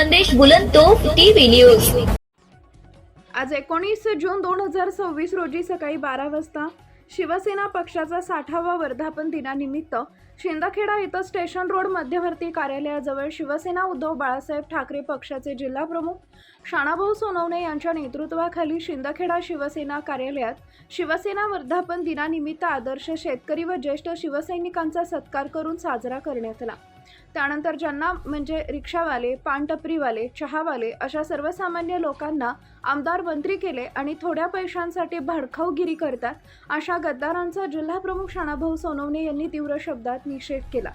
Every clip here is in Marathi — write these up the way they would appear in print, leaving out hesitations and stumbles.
संदेश बुलंदतोफ टीव्ही न्यूज। आज 19 जून 2026 रोजी सकाळी 12 वाजता शिवसेना पक्षाचा 60वा वर्धापन दिनानिमित्त शिंदखेडा येथे स्टेशन रोड मध्यवर्ती कार्यालयाजवळ शिवसेना उद्धव बाळासाहेब ठाकरे पक्षाचे जिल्हा प्रमुख शाणाभाऊ सोनवणे यांच्या नेतृत्वाखाली शिंदखेडा शिवसेना कार्यालयात शिवसेना वर्धापन दिनानिमित्त आदर्श शेतकरी व ज्येष्ठ शिवसैनिकांचा सत्कार करून साजरा करण्यात आला। त्यानंतर ज्यांना म्हणजे रिक्षावाले, पानटपरीवाले, चहावाले अशा सर्वसामान्य लोकांना आमदार मंत्री केले आणि थोड्या पैशांसाठी भडकाऊगिरी करतात अशा गद्दारांचा जिल्हा प्रमुख शाणाभाऊ सोनवणे यांनी तीव्र शब्दात निषेध केला।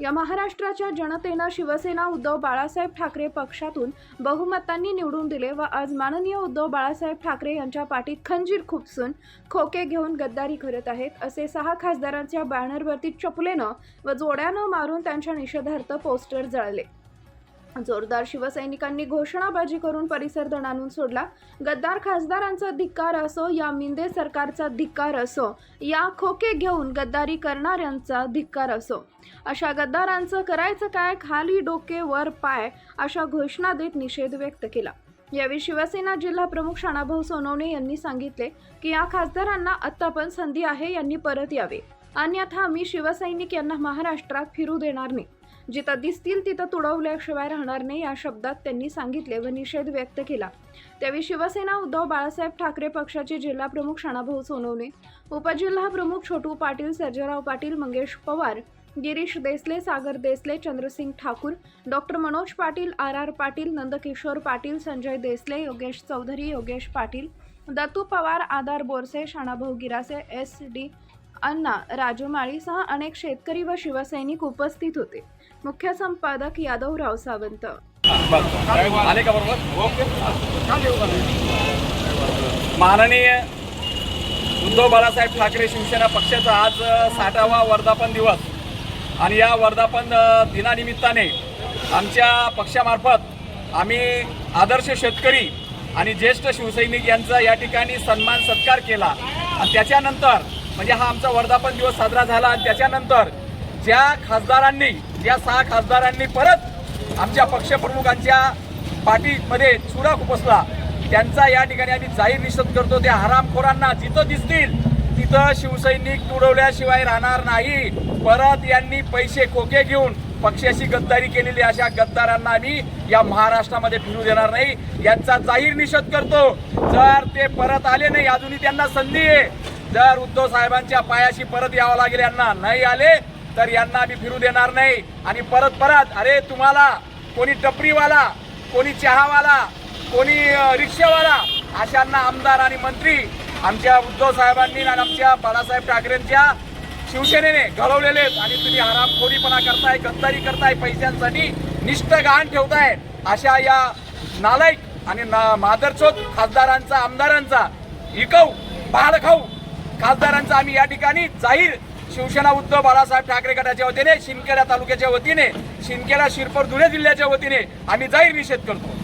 या महाराष्ट्राच्या जनतेनं शिवसेना उद्धव बाळासाहेब ठाकरे पक्षातून बहुमतांनी निवडून दिले व आज माननीय उद्धव बाळासाहेब ठाकरे यांच्या पाठीत खंजीर खुपसून खोके घेऊन गद्दारी करत आहेत असे 6 खासदारांच्या बॅनरवरती चपलेनं व जोड्यानं मारून त्यांच्या निषेधार्थ पोस्टर जळले। जोरदार शिवसैनिकांनी घोषणाबाजी करून परिसर दणाणून सोडला। गद्दार खासदारांचा धिक्कार असो या मिंदे सरकारचा धिक्कार असो या खोके घेऊन गद्दारी करणाऱ्यांचा धिक्कार असो, अशा गद्दारांचं करायचं काय, खाली डोके वर पाय अशा घोषणा देत निषेध व्यक्त केला। यावेळी शिवसेना जिल्हा प्रमुख शाणाभाऊ सोनवणे यांनी सांगितले की या खासदारांना आत्ता पण संधी आहे, यांनी परत यावे, अन्यथा आम्ही शिवसैनिक यांना महाराष्ट्रात फिरू देणार नाही, जिथं दिसतील तिथं तुडवल्याशिवाय राहणार नाही या शब्दात त्यांनी सांगितले व निषेध व्यक्त केला। त्यावेळी शिवसेना उद्धव बाळासाहेब ठाकरे पक्षाचे जिल्हा प्रमुख शाणाभाऊ सोनवणे, उपजिल्हा प्रमुख छोटू पाटील, सर्जेराव पाटील, मंगेश पवार, गिरीश देसले, सागर देसले, चंद्रसिंग ठाकूर, डॉक्टर मनोज पाटील, आर पाटील, नंदकिशोर पाटील, संजय देसले, योगेश चौधरी, योगेश पाटील, दत्तू पवार, आधार बोरसे, शाणाभाऊ गिरासे, SD अण्णा राजमाळीसह अनेक शेतकरी व शिवसैनिक उपस्थित होते। मुख्य संपादक यादवराव सावंत। माननीय उद्धव बाळासाहेब ठाकरे शिवसेना पक्षाचा आज 60वा वर्धापन दिवस आणि या वर्धापन दिनानिमित्ताने आमच्या पक्षामार्फत आम्ही आदर्श शेतकरी आणि ज्येष्ठ शिवसैनिक यांचा या ठिकाणी सन्मान सत्कार केला आणि त्याच्यानंतर म्हणजे हा आमचा वर्धापन दिवस साजरा झाला आणि त्याच्यानंतर ज्या 6 खासदारांनी परत आमच्या पक्षप्रमुखांच्या पाठीमध्ये चुरा खुपसला त्यांचा या ठिकाणी आम्ही जाहीर निषेध करतो। त्या हरामखोरांना जिथं दिसतील तिथं शिवसैनिक तुडवल्याशिवाय राहणार नाही। परत यांनी पैसे खोके घेऊन पक्षाची गद्दारी केलेली अशा गद्दारांना आम्ही या महाराष्ट्रामध्ये फिरू देणार नाही, यांचा जाहीर निषेध करतो। जर ते परत आले नाही, अजूनही त्यांना संधी आहे, जर उद्धव साहेबांच्या पायाशी परत यावं लागेल, यांना नाही आले तर यांना आम्ही फिरू देणार नाही। आणि परत अरे तुम्हाला कोणी टपरीवाला, कोणी चहावाला, कोणी रिक्षावाला अशांना आमदार आणि मंत्री आमच्या उद्धव साहेबांनी आणि आमच्या बाळासाहेब ठाकरेंच्या शिवसेनेने घडवलेले आहेत आणि तुम्ही हरामखोरीपणा करताय, गद्दारी करताय, पैशांसाठी निष्ठागान ठेवताय, अशा या नालायक आणि मादरचोद खासदारांचा, आमदारांचा, इकव भाडखाऊ खासदारांचा आम्ही या ठिकाणी जाहीर शिवसेना उद्धव बाळासाहेब ठाकरे गटाच्या वतीने, शिंदखेडा तालुक्याच्या वतीने, शिंदखेडा शिरपूर धुळे जिल्ह्याच्या वतीने आम्ही जाहीर निषेध करतो।